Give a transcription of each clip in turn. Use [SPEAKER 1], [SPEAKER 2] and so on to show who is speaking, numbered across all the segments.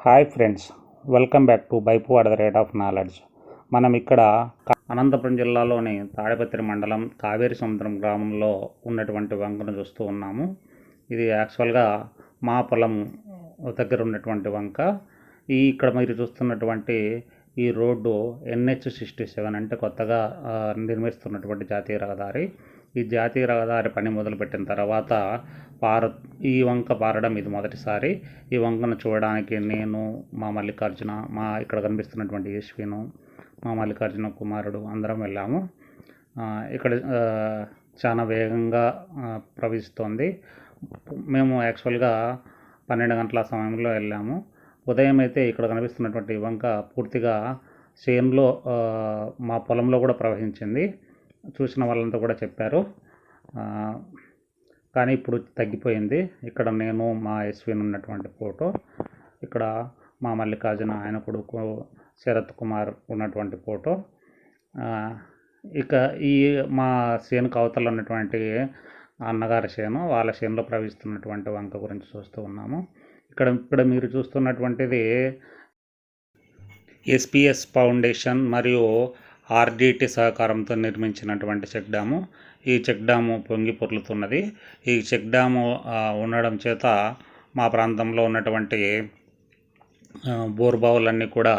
[SPEAKER 1] Hi friends, welcome back to బైపు at the rate of knowledge. మనం ఇక్కడ అనంతపురం జిల్లాలోని తాడిపత్రి మండలం కావేరి సముద్రం గ్రామంలో ఉన్నటువంటి వంకను చూస్తూ ఉన్నాము. ఇది యాక్చువల్గా మా పొలం దగ్గర ఉన్నటువంటి వంక. ఇక్కడ మీరు చూస్తున్నటువంటి ఈ రోడ్డు NH67 అంటే కొత్తగా నిర్మిస్తున్నటువంటి జాతీయ రహదారి. ఈ జాతీయ రహదారి పని మొదలుపెట్టిన తర్వాత ఈ వంక పారడం ఇది మొదటిసారి. ఈ వంకను చూడడానికి నేను, మా మల్లికార్జున, ఇక్కడ కనిపిస్తున్నటువంటి యశ్విను, మా మల్లికార్జున కుమారుడు అందరం వెళ్ళాము. ఇక్కడ చాలా వేగంగా ప్రవహిస్తోంది. మేము యాక్చువల్గా 12 గంటల సమయంలో వెళ్ళాము. ఉదయం అయితే ఇక్కడ కనిపిస్తున్నటువంటి వంక పూర్తిగా చేనులో, మా పొలంలో కూడా ప్రవహించింది. చూసిన వాళ్ళంతా కూడా చెప్పారు. కానీ ఇప్పుడు తగ్గిపోయింది. ఇక్కడ నేను, మా యశ్విన్ ఉన్నటువంటి ఫోటో, ఇక్కడ మా మల్లికార్జున ఆయన కొడుకు శరత్ కుమార్ ఉన్నటువంటి ఫోటో. ఇక మా చేను కవతలు ఉన్నటువంటి అన్నగారి చేను, వాళ్ళ చేనులో ప్రవహిస్తున్నటువంటి వంక గురించి చూస్తూ ఉన్నాము. ఇక్కడ మీరు చూస్తున్నటువంటిది SPS ఫౌండేషన్ మరియు RDT సహకారంతో నిర్మించినటువంటి చెక్ డ్యాము. ఈ చెక్ డ్యాము పొంగి పొర్లుతున్నది. ఈ చెక్ డ్యాము ఉండడం చేత మా ప్రాంతంలో ఉన్నటువంటి బోర్బావులన్నీ కూడా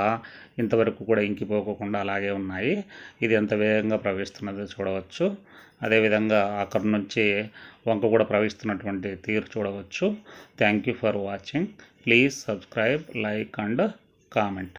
[SPEAKER 1] ఇంతవరకు కూడా ఇంకిపోకుండా అలాగే ఉన్నాయి. ఇది ఎంత వేగంగా ప్రవహిస్తున్నదో చూడవచ్చు. అదేవిధంగా అక్కడి నుంచి వంక కూడా ప్రవహిస్తున్నటువంటి తీరు చూడవచ్చు. Thank you for watching. Please subscribe, like and comment.